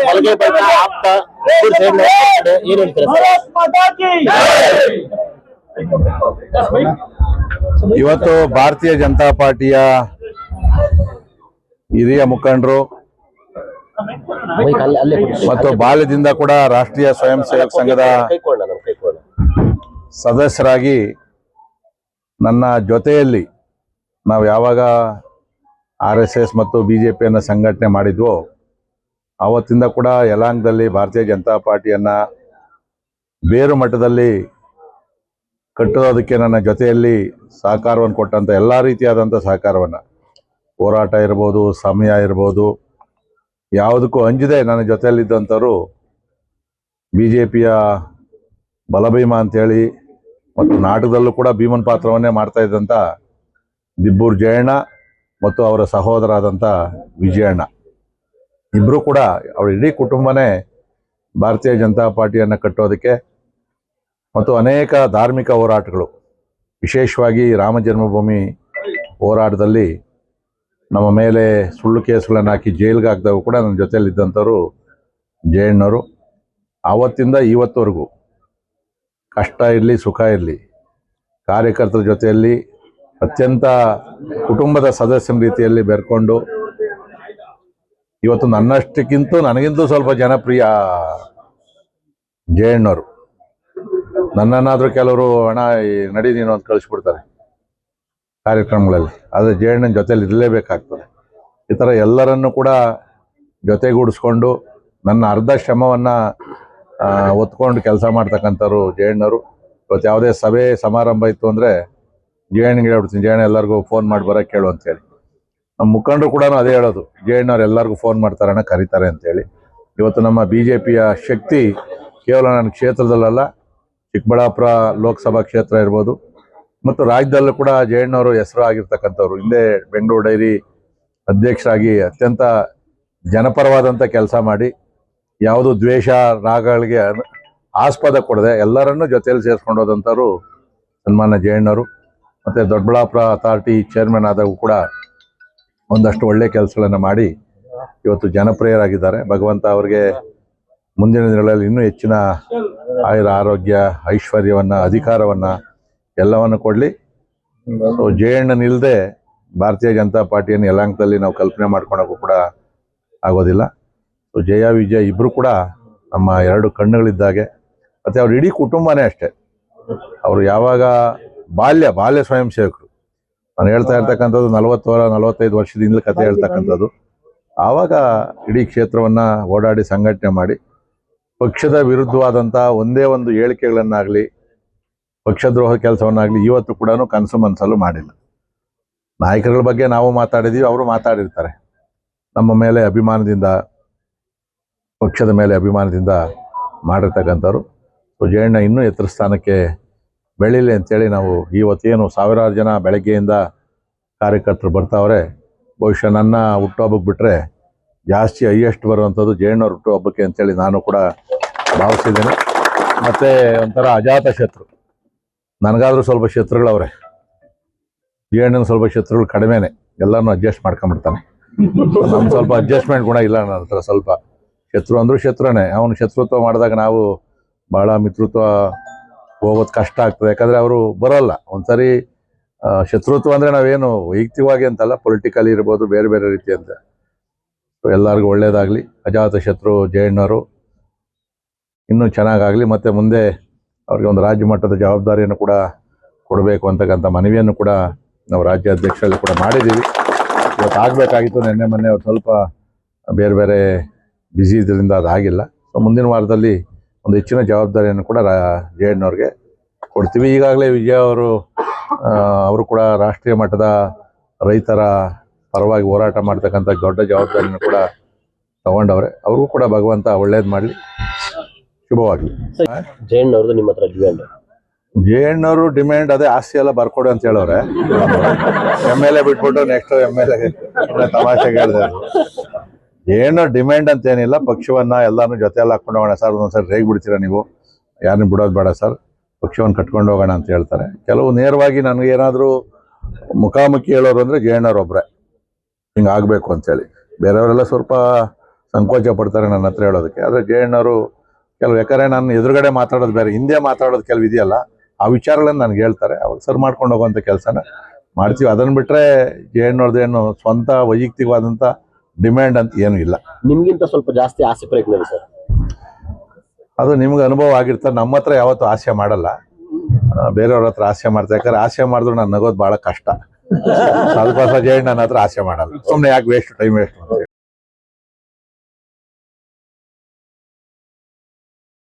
ಮಲಗೆ ಬೈಕ ಆಪ್ತ ಏನ್ ಹೇಳ್ತೀರಾ ಇವತ್ತು ಭಾರತೀಯ ಜನತಾ ಪಾರ್ಟಿಯ ಹಿರಿಯ ಮುಖಂಡರು ಮತ್ತು ಬಾಲ್ಯದಿಂದ ಕೂಡ ರಾಷ್ಟ್ರೀಯ ಸ್ವಯಂ ಸೇವಕ ಸಂಘದ ಸದಸ್ಯರಾಗಿ ನನ್ನ ಜೊತೆಯಲ್ಲಿ ನಾವು ಯಾವಾಗ RSS ಮತ್ತು BJPಯನ್ನು ಸಂಘಟನೆ ಮಾಡಿದ್ವೋ ಆವತ್ತಿಂದ ಕೂಡ ಯಲಾಂಗದಲ್ಲಿ ಭಾರತೀಯ ಜನತಾ ಪಾರ್ಟಿಯನ್ನ ಬೇರು ಮಟ್ಟದಲ್ಲಿ ಕಟ್ಟೋದಕ್ಕೆ ನನ್ನ ಜೊತೆಯಲ್ಲಿ ಸಹಕಾರವನ್ನು ಕೊಟ್ಟಂತ ಎಲ್ಲ ರೀತಿಯಾದಂಥ ಸಹಕಾರವನ್ನು, ಹೋರಾಟ ಇರ್ಬೋದು, ಸಮಯ ಇರ್ಬೋದು, ಯಾವುದಕ್ಕೂ ಅಂಜದೆ ನನ್ನ ಜೊತೆಯಲ್ಲಿದ್ದಂಥವರು BJPಯ ಬಲಭೀಮ ಅಂತೇಳಿ ಮತ್ತು ನಾಟಕದಲ್ಲೂ ಕೂಡ ಭೀಮನ್ ಪಾತ್ರವನ್ನೇ ಮಾಡ್ತಾ ಇದ್ದಂಥ ದಿಬ್ಬೂರು ಜಯಣ್ಣ ಮತ್ತು ಅವರ ಸಹೋದರ ಆದಂಥ ವಿಜಯಣ್ಣ ಇಬ್ಬರು ಕೂಡ ಅವರ ಇಡೀ ಕುಟುಂಬನೇ ಭಾರತೀಯ ಜನತಾ ಪಾರ್ಟಿಯನ್ನು ಕಟ್ಟೋದಕ್ಕೆ ಮತ್ತು ಅನೇಕ ಧಾರ್ಮಿಕ ಹೋರಾಟಗಳು, ವಿಶೇಷವಾಗಿ ರಾಮ ಜನ್ಮಭೂಮಿ ಹೋರಾಟದಲ್ಲಿ ನಮ್ಮ ಮೇಲೆ ಸುಳ್ಳು ಕೇಸುಗಳನ್ನು ಹಾಕಿ ಜೈಲಿಗೆ ಹಾಕಿದಾಗ ಕೂಡ ನನ್ನ ಜೊತೆಯಲ್ಲಿದ್ದಂಥವ್ರು ಜಯಣ್ಣವರು. ಆವತ್ತಿಂದ ಇವತ್ತವರೆಗೂ ಕಷ್ಟ ಇರಲಿ ಸುಖ ಇರಲಿ ಕಾರ್ಯಕರ್ತರ ಜೊತೆಯಲ್ಲಿ ಅತ್ಯಂತ ಕುಟುಂಬದ ಸದಸ್ಯನ ರೀತಿಯಲ್ಲಿ ಬೆರ್ಕೊಂಡು ಇವತ್ತು ನನಗಿಂತೂ ಸ್ವಲ್ಪ ಜನಪ್ರಿಯ ಜಯಣ್ಣವರು. ನನ್ನನ್ನಾದರೂ ಕೆಲವರು ಹಣ ನಡಿ ನೀನು ಅಂತ ಕಳಿಸ್ಬಿಡ್ತಾರೆ ಕಾರ್ಯಕ್ರಮಗಳಲ್ಲಿ, ಆದರೆ ಜಯಣ್ಣನ ಜೊತೆಯಲ್ಲಿ ಇರಲೇಬೇಕಾಗ್ತದೆ. ಈ ಥರ ಎಲ್ಲರನ್ನೂ ಕೂಡ ಜೊತೆಗೂಡಿಸ್ಕೊಂಡು ನನ್ನ ಅರ್ಧ ಶ್ರಮವನ್ನು ಒತ್ಕೊಂಡು ಕೆಲಸ ಮಾಡ್ತಕ್ಕಂಥವ್ರು ಜಯಣ್ಣವರು. ಇವತ್ತು ಯಾವುದೇ ಸಭೆ ಸಮಾರಂಭ ಇತ್ತು ಅಂದರೆ ಜಯಣ್ಣಗೆ ಹೇಳ್ಬಿಡ್ತೀನಿ, ಜಯಣ್ಣ ಎಲ್ಲರಿಗೂ ಫೋನ್ ಮಾಡಿ ಬರೋಕ್ಕೆ ಕೇಳು ಅಂತೇಳಿ. ನಮ್ಮ ಮುಖಂಡರು ಕೂಡ ಅದೇ ಹೇಳೋದು, ಜಯಣ್ಣವ್ರು ಎಲ್ಲರಿಗೂ ಫೋನ್ ಮಾಡ್ತಾರಣ್ಣ, ಕರೀತಾರೆ ಅಂತೇಳಿ. ಇವತ್ತು ನಮ್ಮ BJPಯ ಶಕ್ತಿ ಕೇವಲ ನನ್ನ ಕ್ಷೇತ್ರದಲ್ಲ, ಚಿಕ್ಕಬಳ್ಳಾಪುರ ಲೋಕಸಭಾ ಕ್ಷೇತ್ರ ಇರ್ಬೋದು ಮತ್ತು ರಾಜ್ಯದಲ್ಲೂ ಕೂಡ ಜಯಣ್ಣವರು ಹೆಸರು ಆಗಿರ್ತಕ್ಕಂಥವ್ರು. ಹಿಂದೆ ಬೆಂಗಳೂರು ಡೈರಿ ಅಧ್ಯಕ್ಷರಾಗಿ ಅತ್ಯಂತ ಜನಪರವಾದಂಥ ಕೆಲಸ ಮಾಡಿ ಯಾವುದು ದ್ವೇಷ ರಾಗಗಳಿಗೆ ಆಸ್ಪದ ಕೊಡದೆ ಎಲ್ಲರನ್ನೂ ಜೊತೆಯಲ್ಲಿ ಸೇರಿಸ್ಕೊಂಡು ಹೋದಂಥವ್ರು ಸನ್ಮಾನ್ಯ ಜಯಣ್ಣವರು. ಮತ್ತು ದೊಡ್ಡಬಳ್ಳಾಪುರ ಅಥಾರಿಟಿ ಚೇರ್ಮನ್ ಆದಾಗೂ ಕೂಡ ಒಂದಷ್ಟು ಒಳ್ಳೆ ಕೆಲಸಗಳನ್ನು ಮಾಡಿ ಇವತ್ತು ಜನಪ್ರಿಯರಾಗಿದ್ದಾರೆ. ಭಗವಂತ ಅವರಿಗೆ ಮುಂದಿನ ದಿನಗಳಲ್ಲಿ ಇನ್ನೂ ಹೆಚ್ಚಿನ ಆಯುರ ಆರೋಗ್ಯ ಐಶ್ವರ್ಯವನ್ನು ಅಧಿಕಾರವನ್ನು ಎಲ್ಲವನ್ನು ಕೊಡಲಿ. ಸೊ ಜಯಣ್ಣನಿಲ್ಲದೆ ಭಾರತೀಯ ಜನತಾ ಪಾರ್ಟಿಯನ್ನು ಯಲಾಂಕದಲ್ಲಿ ನಾವು ಕಲ್ಪನೆ ಮಾಡ್ಕೊಳಕ್ಕೂ ಕೂಡ ಆಗೋದಿಲ್ಲ. ಸೊ ಜಯ ವಿಜಯ ಇಬ್ಬರು ಕೂಡ ನಮ್ಮ ಎರಡು ಕಣ್ಣುಗಳಿದ್ದಾಗೆ. ಮತ್ತು ಅವ್ರ ಇಡೀ ಕುಟುಂಬನೇ ಅಷ್ಟೇ. ಅವರು ಯಾವಾಗ ಬಾಲ್ಯ ಸ್ವಯಂ ಸೇವಕರು, ನಾನು ಹೇಳ್ತಾ ಇರ್ತಕ್ಕಂಥದ್ದು 45 ವರ್ಷದಿಂದ ಕತೆ ಹೇಳ್ತಕ್ಕಂಥದ್ದು. ಆವಾಗ ಇಡೀ ಕ್ಷೇತ್ರವನ್ನು ಓಡಾಡಿ ಸಂಘಟನೆ ಮಾಡಿ ಪಕ್ಷದ ವಿರುದ್ಧವಾದಂಥ ಒಂದೇ ಒಂದು ಹೇಳಿಕೆಗಳನ್ನಾಗಲಿ ಪಕ್ಷದ್ರೋಹ ಕೆಲಸವನ್ನಾಗಲಿ ಇವತ್ತು ಕೂಡ ಕನಸು ಮನಸ್ಸಲ್ಲೂ ಮಾಡಿಲ್ಲ. ನಾಯಕರುಗಳ ಬಗ್ಗೆ ನಾವು ಮಾತಾಡಿದ್ದೀವಿ, ಅವರು ಮಾತಾಡಿರ್ತಾರೆ. ನಮ್ಮ ಮೇಲೆ ಅಭಿಮಾನದಿಂದ, ಪಕ್ಷದ ಮೇಲೆ ಅಭಿಮಾನದಿಂದ ಮಾಡಿರ್ತಕ್ಕಂಥವ್ರು. ಜಯಣ್ಣ ಇನ್ನೂ ಎತ್ತರ ಸ್ಥಾನಕ್ಕೆ ಬೆಳೀಲಿ ಅಂತೇಳಿ ನಾವು ಇವತ್ತೇನು ಸಾವಿರಾರು ಜನ ಬೆಳಗ್ಗೆಯಿಂದ ಕಾರ್ಯಕರ್ತರು ಬರ್ತಾವ್ರೆ. ಬಹುಶಃ ನನ್ನ ಹುಟ್ಟುಹಬ್ಬಕ್ಕೆ ಬಿಟ್ಟರೆ ಜಾಸ್ತಿ ಹೈಯೆಸ್ಟ್ ಬರುವಂಥದ್ದು ಜಯಣ್ಣವ್ರ ಹುಟ್ಟುಹಬ್ಬಕ್ಕೆ ಅಂತೇಳಿ ನಾನು ಕೂಡ ಭಾವಿಸಿದ್ದೇನೆ. ಮತ್ತು ಒಂಥರ ಅಜಾತ ಶತ್ರು, ನನಗಾದರೂ ಸ್ವಲ್ಪ ಶತ್ರುಗಳವ್ರೆ, ಜಯಣ್ಣನ ಸ್ವಲ್ಪ ಶತ್ರುಗಳು ಕಡಿಮೆನೆ, ಎಲ್ಲನೂ ಅಡ್ಜಸ್ಟ್ ಮಾಡ್ಕೊಂಬಿಡ್ತಾನೆ. ನಮ್ಮ ಸ್ವಲ್ಪ ಅಡ್ಜಸ್ಟ್ಮೆಂಟ್ ಗುಣ ಇಲ್ಲ ನನ್ನ ಹತ್ರ. ಸ್ವಲ್ಪ ಶತ್ರು ಅಂದರೂ ಶತ್ರುನೇ. ಅವನು ಶತ್ರುತ್ವ ಮಾಡಿದಾಗ ನಾವು ಭಾಳ ಮಿತ್ರತ್ವ ಹೋಗೋದು ಕಷ್ಟ ಆಗ್ತದೆ. ಯಾಕಂದರೆ ಅವರು ಬರೋಲ್ಲ. ಒಂದ್ಸರಿ ಶತ್ರುತ್ವ ಅಂದರೆ ನಾವೇನು ವೈಯಕ್ತಿಕವಾಗಿ ಅಂತಲ್ಲ, ಪೊಲಿಟಿಕಲಿ ಇರ್ಬೋದು, ಬೇರೆ ಬೇರೆ ರೀತಿ ಅಂತ. ಎಲ್ಲರಿಗೂ ಒಳ್ಳೇದಾಗಲಿ. ಅಜಾತ ಶತ್ರು ಜಯಣ್ಣವರು ಇನ್ನೂ ಚೆನ್ನಾಗಾಗಲಿ. ಮತ್ತು ಮುಂದೆ ಅವ್ರಿಗೆ ಒಂದು ರಾಜ್ಯ ಮಟ್ಟದ ಜವಾಬ್ದಾರಿಯನ್ನು ಕೂಡ ಕೊಡಬೇಕು ಅಂತಕ್ಕಂಥ ಮನವಿಯನ್ನು ಕೂಡ ನಾವು ರಾಜ್ಯ ಅಧ್ಯಕ್ಷರಲ್ಲಿ ಕೂಡ ಮಾಡಿದ್ದೀವಿ. ಇವತ್ತು ಆಗಬೇಕಾಗಿತ್ತು, ಮೊನ್ನೆ ಅವ್ರು ಸ್ವಲ್ಪ ಬೇರೆ ಬೇರೆ ಬ್ಯುಸಿ ಇದರಿಂದ ಅದಾಗಿಲ್ಲ. ಸೊ ಮುಂದಿನ ವಾರದಲ್ಲಿ ಒಂದು ಹೆಚ್ಚಿನ ಜವಾಬ್ದಾರಿಯನ್ನು ಕೂಡ ಜಯಣ್ಣವ್ರಿಗೆ ಕೊಡ್ತೀವಿ. ಈಗಾಗಲೇ ವಿಜಯ ಅವರು ಕೂಡ ರಾಷ್ಟ್ರೀಯ ಮಟ್ಟದ ರೈತರ ಪರವಾಗಿ ಹೋರಾಟ ಮಾಡ್ತಕ್ಕಂಥ ದೊಡ್ಡ ಜವಾಬ್ದಾರಿಯನ್ನು ಕೂಡ ತಗೊಂಡವ್ರೆ. ಅವ್ರಿಗೂ ಕೂಡ ಭಗವಂತ ಒಳ್ಳೇದು ಮಾಡಲಿ, ಶುಭವಾಗಲಿ. ಜಯಣ್ಣವ್ರದ್ದು ನಿಮ್ಮ ಹತ್ರ ಡಿಮ್ಯಾಂಡ್? ಜಯಣ್ಣವರು ಡಿಮ್ಯಾಂಡ್ ಅದೇ ಆಸ್ತಿ ಎಲ್ಲ ಬರ್ಕೊಡು ಅಂತ ಹೇಳೋರೆ. MLA ಬಿಟ್ಬಿಟ್ಟು ನೆಕ್ಸ್ಟ್ MLA ತಮಾಷೆಗೆ ಹೇಳಿದೆ. ಏನೋ ಡಿಮ್ಯಾಂಡ್ ಅಂತ ಏನಿಲ್ಲ, ಪಕ್ಷವನ್ನು ಎಲ್ಲಾನು ಜೊತೆಯಲ್ಲಿ ಹಾಕೊಂಡು ಹೋಗೋಣ ಸರ್, ಒಂದೊಂದ್ಸರಿ ರೇಗ್ ಬಿಡ್ತೀರಾ ನೀವು, ಯಾರನ್ನ ಬಿಡೋದು ಬೇಡ ಸರ್, ಪಕ್ಷವನ್ನು ಕಟ್ಕೊಂಡು ಹೋಗೋಣ ಅಂತ ಹೇಳ್ತಾರೆ. ಕೆಲವು ನೇರವಾಗಿ ನನಗೇನಾದರೂ ಮುಖಾಮುಖಿ ಹೇಳೋರು ಅಂದರೆ ಜಯಣ್ಣವ್ರೊಬ್ಬರೇ ಹಿಂಗೆ ಆಗಬೇಕು ಅಂತೇಳಿ. ಬೇರೆಯವರೆಲ್ಲ ಸ್ವಲ್ಪ ಸಂಕೋಚ ಪಡ್ತಾರೆ ನನ್ನ ಹತ್ರ ಹೇಳೋದಕ್ಕೆ. ಆದರೆ ಜಯಣ್ಣವರು ಕೆಲವು, ಯಾಕಂದರೆ ನಾನು ಎದುರುಗಡೆ ಮಾತಾಡೋದು ಬೇರೆ, ಹಿಂದೆ ಮಾತಾಡೋದು ಕೆಲವು ಇದೆಯಲ್ಲ, ಆ ವಿಚಾರಗಳನ್ನು ನನಗೆ ಹೇಳ್ತಾರೆ. ಅವಾಗ ಸರ್ ಮಾಡ್ಕೊಂಡು ಹೋಗುವಂಥ ಕೆಲಸನ ಮಾಡ್ತೀವಿ. ಅದನ್ನು ಬಿಟ್ಟರೆ ಜಯಣ್ಣವ್ರದ್ದೇನು ಸ್ವಂತ ವೈಯಕ್ತಿಕವಾದಂಥ ಡಿಮ್ಯಾಂಡ್ ಅಂತ ಏನೂ ಇಲ್ಲ. ನಿಮ್ಗಿಂತ ಸ್ವಲ್ಪ ಜಾಸ್ತಿ ಆಸೆ ಪ್ರಯತ್ನ ಸರ್. ಅದು ನಿಮ್ಗೆ ಅನುಭವ ಆಗಿರ್ತಾರೆ. ನಮ್ಮ ಹತ್ರ ಯಾವತ್ತೂ ಆಸೆ ಮಾಡಲ್ಲ, ಬೇರೆಯವ್ರ ಹತ್ರ ಆಸೆ ಮಾಡ್ತಾರೆ. ಯಾಕಂದ್ರೆ ಆಸೆ ಮಾಡಿದ್ರು ನಾನು ನಗೋದು ಭಾಳ ಕಷ್ಟ. ಸ್ವಲ್ಪ ಜಯಣ್ಣ ನನ್ನ ಹತ್ರ ಆಸೆ ಮಾಡಲ್ಲ. ಸುಮ್ಮನೆ ಯಾಕೆ ವೇಸ್ಟ್, ಟೈಮ್ ವೇಸ್ಟ್ ಅಂತ.